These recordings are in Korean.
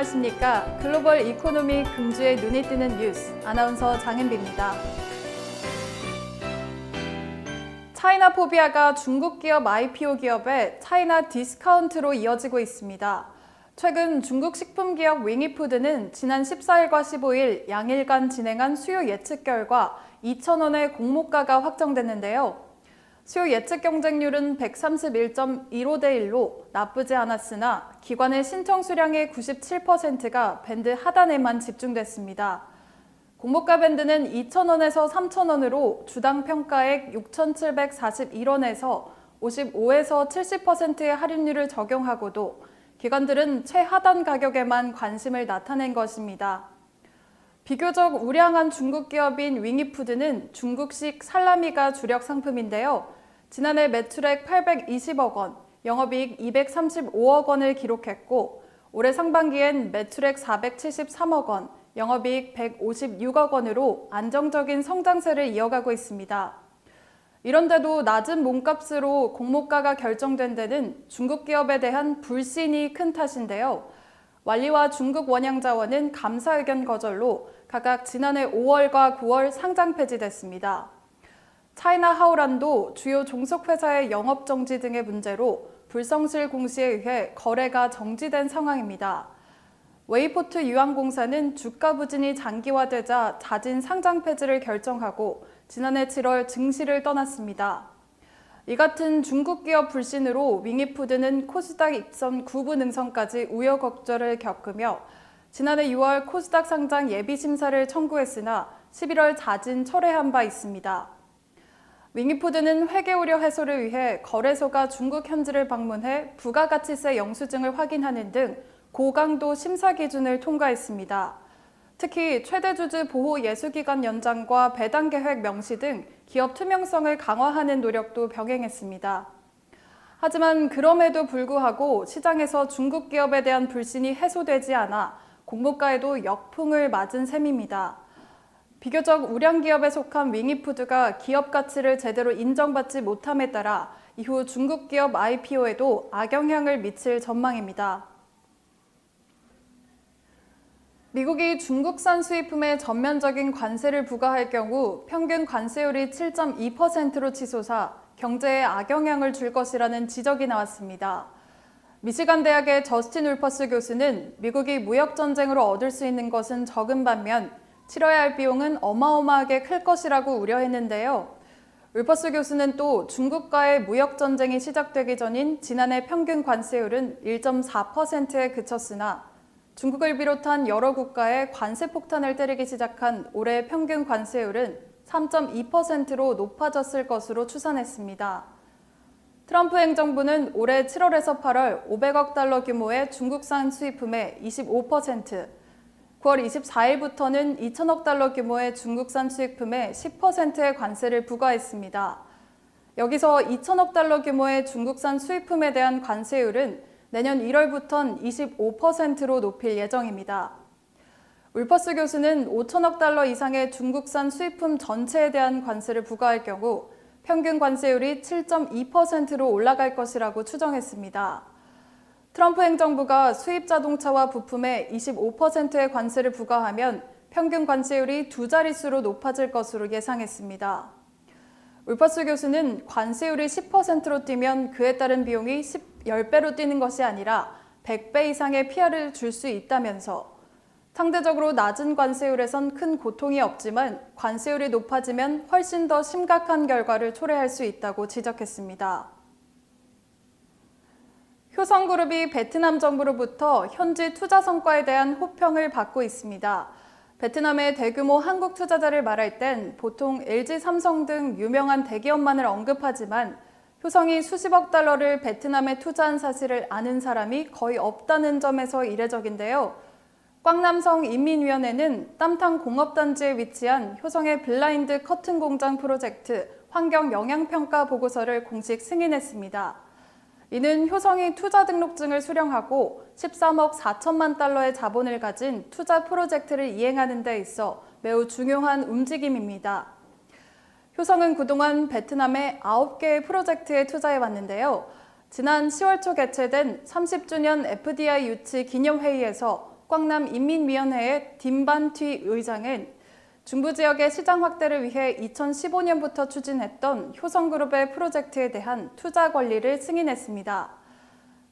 안녕하십니까. 글로벌 이코노미 금주에 눈이 뜨는 뉴스, 아나운서 장은비입니다. 차이나 포비아가 중국 기업 IPO 기업의 차이나 디스카운트로 이어지고 있습니다. 최근 중국 식품 기업 윙이푸드는 지난 14일과 15일 양일간 진행한 수요 예측 결과 2,000원의 공모가가 확정됐는데요. 수요 예측 경쟁률은 131.15대 1로 나쁘지 않았으나 기관의 신청 수량의 97%가 밴드 하단에만 집중됐습니다. 공모가 밴드는 2,000원에서 3,000원으로 주당 평가액 6,741원에서 55에서 70%의 할인율을 적용하고도 기관들은 최하단 가격에만 관심을 나타낸 것입니다. 비교적 우량한 중국 기업인 윙이푸드는 중국식 살라미가 주력 상품인데요. 지난해 매출액 820억 원, 영업이익 235억 원을 기록했고 올해 상반기엔 매출액 473억 원, 영업이익 156억 원으로 안정적인 성장세를 이어가고 있습니다. 이런데도 낮은 몸값으로 공모가가 결정된 데는 중국 기업에 대한 불신이 큰 탓인데요. 완리와 중국 원양자원은 감사 의견 거절로 각각 지난해 5월과 9월 상장 폐지됐습니다. 차이나 하오란도 주요 종속회사의 영업정지 등의 문제로 불성실 공시에 의해 거래가 정지된 상황입니다. 웨이포트 유황공사는 주가 부진이 장기화되자 자진 상장 폐지를 결정하고 지난해 7월 증시를 떠났습니다. 이 같은 중국 기업 불신으로 윙이푸드는 코스닥 입선 9부 능선까지 우여곡절을 겪으며 지난해 6월 코스닥 상장 예비 심사를 청구했으나 11월 자진 철회한 바 있습니다. 윙이푸드는 회계 우려 해소를 위해 거래소가 중국 현지를 방문해 부가가치세 영수증을 확인하는 등 고강도 심사 기준을 통과했습니다. 특히 최대 주주 보호 예수기간 연장과 배당 계획 명시 등 기업 투명성을 강화하는 노력도 병행했습니다. 하지만 그럼에도 불구하고 시장에서 중국 기업에 대한 불신이 해소되지 않아 공모가에도 역풍을 맞은 셈입니다. 비교적 우량 기업에 속한 윙이푸드가 기업 가치를 제대로 인정받지 못함에 따라 이후 중국 기업 IPO에도 악영향을 미칠 전망입니다. 미국이 중국산 수입품에 전면적인 관세를 부과할 경우 평균 관세율이 7.2%로 치솟아 경제에 악영향을 줄 것이라는 지적이 나왔습니다. 미시간 대학의 저스틴 울퍼스 교수는 미국이 무역 전쟁으로 얻을 수 있는 것은 적은 반면 치러야 할 비용은 어마어마하게 클 것이라고 우려했는데요. 울퍼스 교수는 또 중국과의 무역 전쟁이 시작되기 전인 지난해 평균 관세율은 1.4%에 그쳤으나 중국을 비롯한 여러 국가에 관세 폭탄을 때리기 시작한 올해 평균 관세율은 3.2%로 높아졌을 것으로 추산했습니다. 트럼프 행정부는 올해 7월에서 8월 500억 달러 규모의 중국산 수입품의 25%, 9월 24일부터는 2천억 달러 규모의 중국산 수입품에 10%의 관세를 부과했습니다. 여기서 2천억 달러 규모의 중국산 수입품에 대한 관세율은 내년 1월부터는 25%로 높일 예정입니다. 울퍼스 교수는 5천억 달러 이상의 중국산 수입품 전체에 대한 관세를 부과할 경우 평균 관세율이 7.2%로 올라갈 것이라고 추정했습니다. 트럼프 행정부가 수입 자동차와 부품에 25%의 관세를 부과하면 평균 관세율이 두 자릿수로 높아질 것으로 예상했습니다. 울퍼스 교수는 관세율이 10%로 뛰면 그에 따른 비용이 10배로 뛰는 것이 아니라 100배 이상의 피해를 줄 수 있다면서 상대적으로 낮은 관세율에선 큰 고통이 없지만 관세율이 높아지면 훨씬 더 심각한 결과를 초래할 수 있다고 지적했습니다. 효성그룹이 베트남 정부로부터 현지 투자 성과에 대한 호평을 받고 있습니다. 베트남의 대규모 한국 투자자를 말할 땐 보통 LG, 삼성 등 유명한 대기업만을 언급하지만 효성이 수십억 달러를 베트남에 투자한 사실을 아는 사람이 거의 없다는 점에서 이례적인데요. 꽝남성 인민위원회는 땀탕 공업단지에 위치한 효성의 블라인드 커튼 공장 프로젝트 환경 영향평가 보고서를 공식 승인했습니다. 이는 효성이 투자 등록증을 수령하고 13억 4천만 달러의 자본을 가진 투자 프로젝트를 이행하는 데 있어 매우 중요한 움직임입니다. 효성은 그동안 베트남의 9개의 프로젝트에 투자해왔는데요. 지난 10월 초 개최된 30주년 FDI 유치 기념회의에서 북광남 인민위원회의 딘반튀 의장은 중부 지역의 시장 확대를 위해 2015년부터 추진했던 효성그룹의 프로젝트에 대한 투자 권리를 승인했습니다.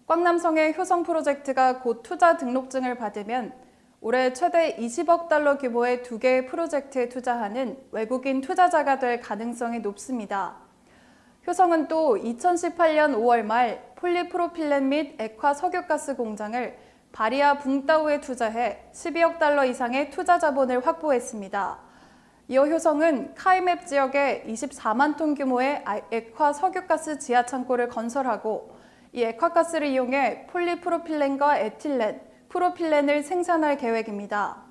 꽝남성의 효성 프로젝트가 곧 투자 등록증을 받으면 올해 최대 20억 달러 규모의 2개의 프로젝트에 투자하는 외국인 투자자가 될 가능성이 높습니다. 효성은 또 2018년 5월 말 폴리프로필렌 및 액화 석유가스 공장을 바리아 붕따오에 투자해 12억 달러 이상의 투자 자본을 확보했습니다. 이어 효성은 카이맵 지역에 24만 톤 규모의 액화 석유가스 지하 창고를 건설하고 이 액화가스를 이용해 폴리프로필렌과 에틸렌, 프로필렌을 생산할 계획입니다.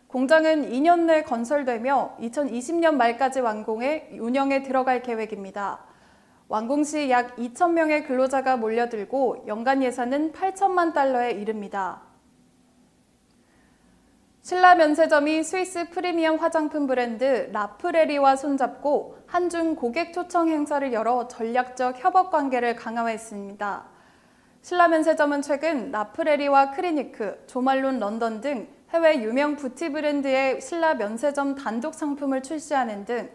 공장은 2년 내 건설되며 2020년 말까지 완공해 운영에 들어갈 계획입니다. 완공 시 약 2,000명의 근로자가 몰려들고 연간 예산은 8천만 달러에 이릅니다. 신라 면세점이 스위스 프리미엄 화장품 브랜드 라프레리와 손잡고 한중 고객 초청 행사를 열어 전략적 협업 관계를 강화했습니다. 신라 면세점은 최근 라프레리와 크리니크, 조말론 런던 등 해외 유명 뷰티 브랜드의 신라 면세점 단독 상품을 출시하는 등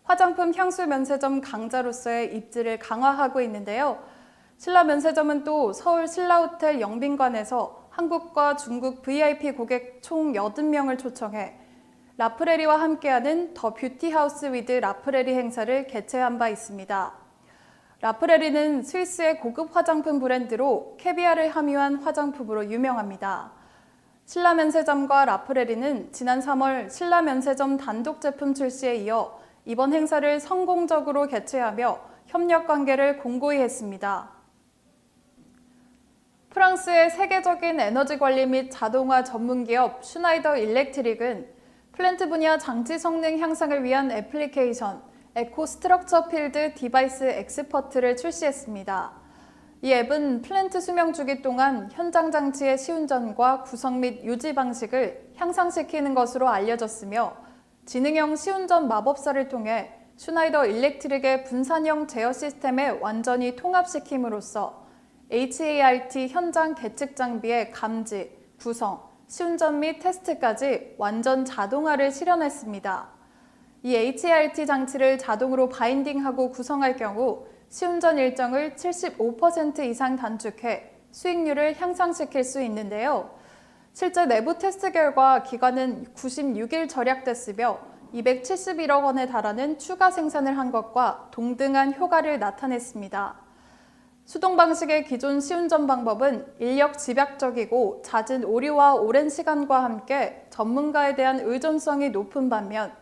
화장품 향수 면세점 강자로서의 입지를 강화하고 있는데요. 신라 면세점은 또 서울 신라호텔 영빈관에서 한국과 중국 VIP 고객 총 80명을 초청해 라프레리와 함께하는 더 뷰티하우스 위드 라프레리 행사를 개최한 바 있습니다. 라프레리는 스위스의 고급 화장품 브랜드로 캐비아를 함유한 화장품으로 유명합니다. 신라 면세점과 라프레리는 지난 3월 신라 면세점 단독 제품 출시에 이어 이번 행사를 성공적으로 개최하며 협력 관계를 공고히 했습니다. 프랑스의 세계적인 에너지 관리 및 자동화 전문기업 슈나이더 일렉트릭은 플랜트 분야 장치 성능 향상을 위한 애플리케이션 에코 스트럭처 필드 디바이스 엑스퍼트를 출시했습니다. 이 앱은 플랜트 수명 주기 동안 현장 장치의 시운전과 구성 및 유지 방식을 향상시키는 것으로 알려졌으며 지능형 시운전 마법사를 통해 슈나이더 일렉트릭의 분산형 제어 시스템에 완전히 통합시킴으로써 HART 현장 계측 장비의 감지, 구성, 시운전 및 테스트까지 완전 자동화를 실현했습니다. 이 HART 장치를 자동으로 바인딩하고 구성할 경우 시운전 일정을 75% 이상 단축해 수익률을 향상시킬 수 있는데요. 실제 내부 테스트 결과 기간은 96일 절약됐으며 271억 원에 달하는 추가 생산을 한 것과 동등한 효과를 나타냈습니다. 수동 방식의 기존 시운전 방법은 인력 집약적이고 잦은 오류와 오랜 시간과 함께 전문가에 대한 의존성이 높은 반면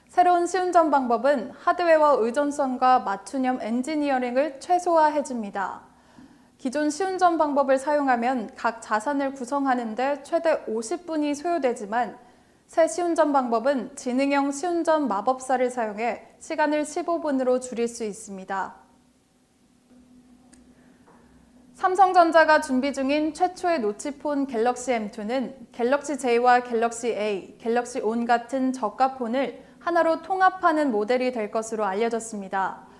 새로운 시운전 방법은 하드웨어 의존성과 맞춤형 엔지니어링을 최소화해줍니다. 기존 시운전 방법을 사용하면 각 자산을 구성하는 데 최대 50분이 소요되지만 새 시운전 방법은 지능형 시운전 마법사를 사용해 시간을 15분으로 줄일 수 있습니다. 삼성전자가 준비 중인 최초의 노치폰 갤럭시 M2는 갤럭시 J와 갤럭시 A, 갤럭시 온 같은 저가 폰을 하나로 통합하는 모델이 될 것으로 알려졌습니다.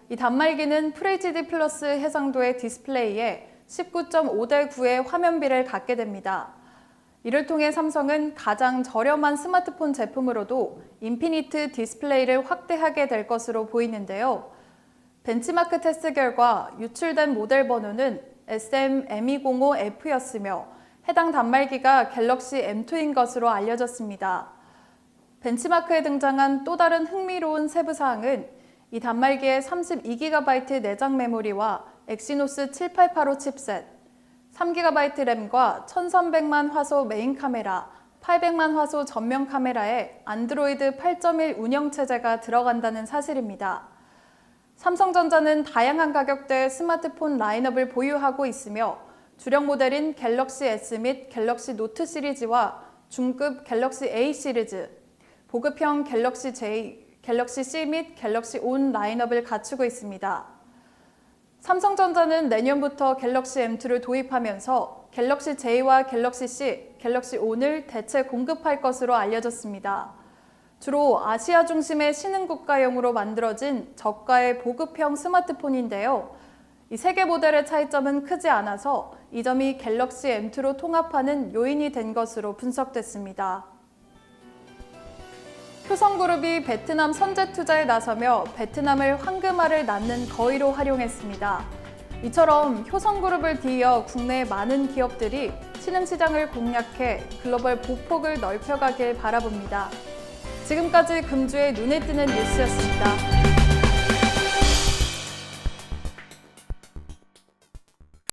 이 단말기는 FHD 플러스 해상도의 디스플레이에 19.5:9의 화면비를 갖게 됩니다. 이를 통해 삼성은 가장 저렴한 스마트폰 제품으로도 인피니트 디스플레이를 확대하게 될 것으로 보이는데요. 벤치마크 테스트 결과 유출된 모델 번호는 SM-M205F였으며 해당 단말기가 갤럭시 M2인 것으로 알려졌습니다. 벤치마크에 등장한 또 다른 흥미로운 세부사항은 이 단말기의 32GB 내장 메모리와 엑시노스 7885 칩셋, 3GB 램과 1300만 화소 메인 카메라, 800만 화소 전면 카메라에 안드로이드 8.1 운영체제가 들어간다는 사실입니다. 삼성전자는 다양한 가격대의 스마트폰 라인업을 보유하고 있으며 주력 모델인 갤럭시 S 및 갤럭시 노트 시리즈와 중급 갤럭시 A 시리즈, 보급형 갤럭시 J, 갤럭시 C 및 갤럭시 온 라인업을 갖추고 있습니다. 삼성전자는 내년부터 갤럭시 M2를 도입하면서 갤럭시 J와 갤럭시 C, 갤럭시 온을 대체 공급할 것으로 알려졌습니다. 주로 아시아 중심의 신흥국가용으로 만들어진 저가의 보급형 스마트폰인데요. 이 세 개 모델의 차이점은 크지 않아서 이 점이 갤럭시 M2로 통합하는 요인이 된 것으로 분석됐습니다. 효성그룹이 베트남 선제 투자에 나서며 베트남을 황금알을 낳는 거위로 활용했습니다. 이처럼 효성그룹을 뒤이어 국내의 많은 기업들이 신흥시장을 공략해 글로벌 보폭을 넓혀가길 바라봅니다. 지금까지 금주의 눈에 띄는 뉴스였습니다.